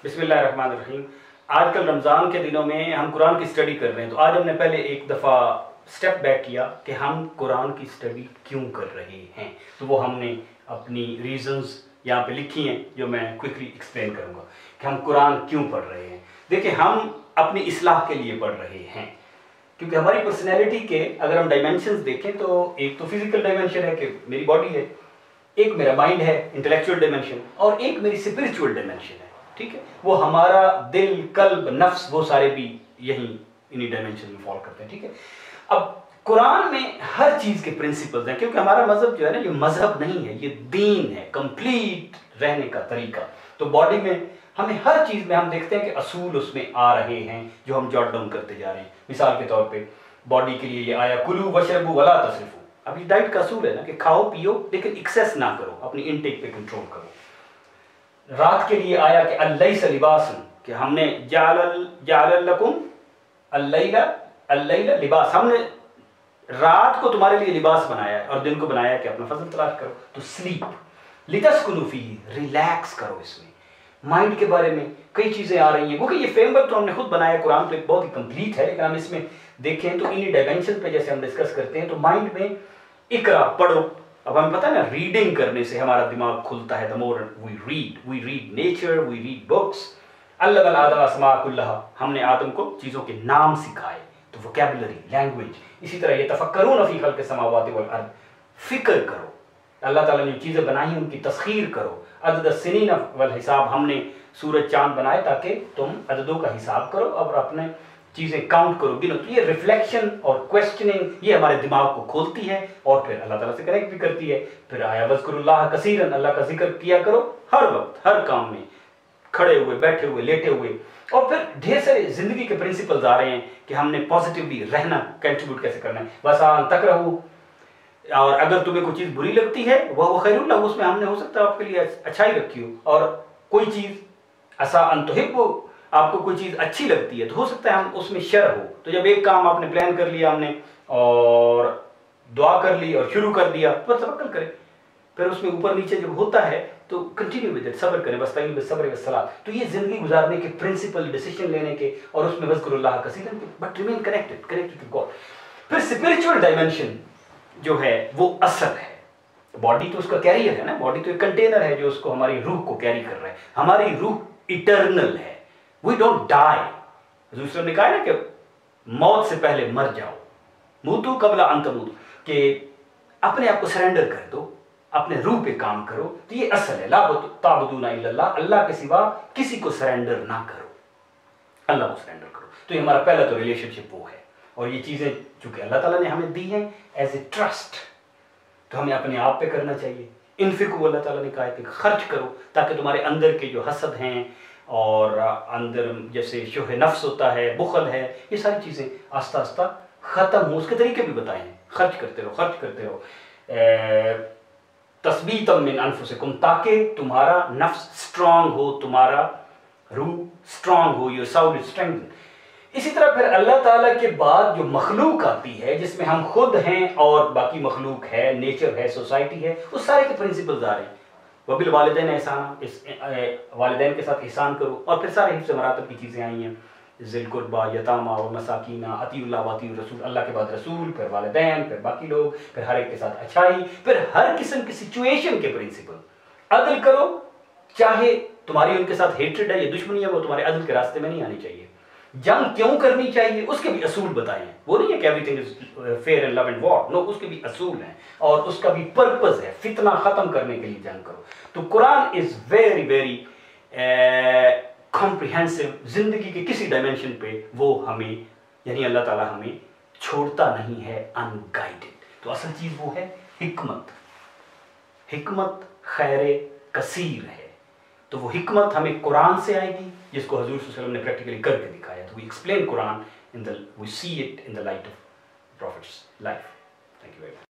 بسم اللہ الرحمن الرحیم۔ آج کل رمضان کے دنوں میں ہم قرآن کی سٹڈی کر رہے ہیں، تو آج ہم نے پہلے ایک دفعہ سٹیپ بیک کیا کہ ہم قرآن کی سٹڈی کیوں کر رہے ہیں، تو وہ ہم نے اپنی ریزنز یہاں پہ لکھی ہیں جو میں کوئکلی ایکسپلین کروں گا کہ ہم قرآن کیوں پڑھ رہے ہیں۔ دیکھیں، ہم اپنی اصلاح کے لیے پڑھ رہے ہیں، کیونکہ ہماری پرسنالٹی کے اگر ہم ڈائمینشنز دیکھیں تو ایک تو فزیکل ڈائمینشن ہے کہ میری باڈی ہے، ایک میرا مائنڈ ہے انٹلیکچوئل ڈائمینشن، اور ایک میری اسپرچوئل ڈائمینشن ہے، ٹھیک ہے؟ وہ ہمارا دل، قلب، نفس، وہ سارے بھی انہی ڈائمینشن میں فال کرتے ہیں، ٹھیک ہے؟ اب قرآن میں ہر چیز کے پرنسپلز ہیں، کیونکہ ہمارا مذہب جو ہے نا، یہ مذہب نہیں ہے، یہ دین ہے، کمپلیٹ رہنے کا طریقہ۔ تو باڈی میں ہمیں ہر چیز میں ہم دیکھتے ہیں کہ اصول اس میں آ رہے ہیں جو ہم جاٹ ڈاؤن کرتے جا رہے ہیں۔ مثال کے طور پہ باڈی کے لیے یہ آیا کلو وشربو ولا تسرفو۔ اب یہ ڈائٹ کا اصول ہے نا کہ کھاؤ پیو لیکن ایکسیس نہ کرو، اپنی انٹیک پہ کنٹرول کرو۔ رات کے لیے آیا کہ اللیس لباس، کہ ہم نے جعل لکم اللیل لباس، ہم نے رات کو تمہارے لیے لباس بنایا ہے اور دن کو بنایا ہے کہ اپنا فضل تلاش کرو۔ تو سلیپ، لتسکنوا فیہ، ریلیکس کرو۔ اس میں مائنڈ کے بارے میں کئی چیزیں آ رہی ہیں، کیونکہ یہ فریم ورک تو ہم نے خود بنایا، قرآن تو ایک بہت ہی کمپلیٹ ہے، لیکن ہم اس میں دیکھیں تو انہی ڈائمینشن پہ جیسے ہم ڈسکس کرتے ہیں، تو مائنڈ میں اقرا پڑھو۔ اب ہمیں پتہ ہے نا، ریڈنگ کرنے سے ہمارا دماغ کھلتا ہے۔ the more we read nature, we read books۔ علم آدم الاسماء کلھا، ہم نے آدم کو چیزوں کے نام سکھائے، تو ووکیبلری، لینگویج۔ اسی طرح یتفکرون فی خلق السماوات والارض، فکر کرو، اللہ تعالیٰ نے جو چیزیں بنائی ہیں ان کی تسخیر کرو۔ عدد السنین والحساب، ہم نے سورج چاند بنائے تاکہ تم عددوں کا حساب کرو اور اپنے چیزیں کاؤنٹ کرو، گنو۔ تو یہ ریفلیکشن اور کویسچننگ یہ ہمارے دماغ کو کھولتی ہے اور پھر اللہ تعالیٰ سے کنیکٹ بھی کرتی ہے۔ پھر آیا وذکروا اللہ کثیرا، اللہ کا ذکر کیا کرو ہر وقت، ہر کام میں، کھڑے ہوئے، بیٹھے ہوئے، لیٹے ہوئے۔ اور پھر ڈھیر سارے زندگی کے پرنسپلز آ رہے ہیں کہ ہم نے پازیٹیولی رہنا، کنٹریبیوٹ کیسے کرنا ہے۔ وَعَسَىٰ أَن تَكْرَهُوا، اور اگر تمہیں کوئی چیز بری لگتی ہے وہ خیر اللہ، اس میں ہم نے ہو سکتا ہے آپ کے لیے اچھائی رکھی ہو، اور کوئی چیز عَسَىٰ أَن تُحِبُّوا، آپ کو کوئی چیز اچھی لگتی ہے تو ہو سکتا ہے ہم اس میں شر ہو۔ تو جب ایک کام آپ نے پلان کر لیا، ہم نے اور دعا کر لی اور شروع کر دیا، پھر توکل کریں۔ پھر اس میں اوپر نیچے جب ہوتا ہے تو کنٹینیو ود اٹ، صبر کریں، وَاسْتَعِینُوا بِالصَّبْرِ وَالصَّلَاةِ۔ تو یہ زندگی گزارنے کے پرنسپل، ڈیسیشن لینے کے، اور اس میں وَاذْكُرُوا اللَّهَ كَثِيرًا، but remain connected to God. پھر اسپرچوئل ڈائمینشن جو ہے وہ اثر ہے۔ باڈی تو اس کا کیریئر ہے نا، باڈی تو ایک کنٹینر ہے جو اس کو، ہماری روح کو کیری کر رہا ہے۔ ہماری روح اٹرنل ہے، وی ڈونٹ ڈائی۔ حضور صلی اللہ علیہ وسلم نے کہا ہے نا کہ موت سے پہلے مر جاؤ، موتو قبل ان تموتوا، کہ اپنے آپ کو سرنڈر کر دو، اپنے روح پہ کام کرو۔ تو یہ اصل ہے، لا تعبدون الا اللہ، اللہ کے سوا کسی کو سرنڈر نہ کرو، اللہ کو سرنڈر کرو۔ تو یہ ہمارا پہلا تو ریلیشن شپ وہ ہے، اور یہ چیزیں چونکہ اللہ تعالیٰ نے ہمیں دی ہیں ایز اے ٹرسٹ، تو ہمیں اپنے آپ پہ کرنا چاہیے۔ انفقوا، اللہ تعالیٰ نے کہا ہے کہ خرچ کرو تاکہ تمہارے اندر کے جو حسد ہیں اور اندر جیسے شح نفس ہوتا ہے، بخل ہے، یہ ساری چیزیں آہستہ آہستہ ختم ہو۔ اس کے طریقے بھی بتائے ہیں، خرچ کرتے رہو، خرچ کرتے رہو، تثبیتا من انفسکم، تاکہ تمہارا نفس اسٹرانگ ہو، تمہارا روح strong who, your Saul is strengthen. اسی طرح پھر اللہ تعالیٰ کے بعد جو مخلوق آتی ہے، جس میں ہم خود ہیں اور باقی مخلوق ہے، نیچر ہے، سوسائٹی ہے، اس سارے کے پرنسپلز آ رہے ہیں۔ وبالوالدین احسانا، والدین کے ساتھ احسان کرو، اور پھر سارے حفظ مراتب کی چیزیں آئی ہیں، ذی القربیٰ، یتامہ اور مساکین، اطیعوا اللہ واطیعوا الرسول، اللہ کے بعد رسول، پھر والدین، پھر باقی لوگ، پھر ہر ایک کے ساتھ اچھائی، پھر ہر قسم کی سچویشن کے پرنسپل۔ عدل کرو، چاہے تمہاری ان کے ساتھ ہیٹرڈ ہے یا دشمنی ہے، وہ تمہارے عدل کے راستے میں نہیں آنی چاہیے۔ جنگ کیوں کرنی چاہیے اس کے بھی اصول بتائے ہیں، وہ نہیں ہے کہ everything is fair and love and war, no, اس کے بھی اصول ہیں اور اس کا بھی پرپز ہے، فتنہ ختم کرنے کے لیے جنگ کرو۔ تو قرآن از ویری ویری کمپریہنسو، زندگی کے کسی ڈائمینشن پہ وہ ہمیں، یعنی اللہ تعالیٰ ہمیں چھوڑتا نہیں ہے ان گائیڈڈ۔ تو اصل چیز وہ ہے حکمت، حکمت خیر کثیر ہے۔ تو وہ حکمت ہمیں قرآن سے آئے گی، جس کو حضور صلی اللہ علیہ وسلم نے پریکٹیکلی کر کے دکھایا۔ تو we explain Quran we see it in the light of Prophet's life. Thank you very much.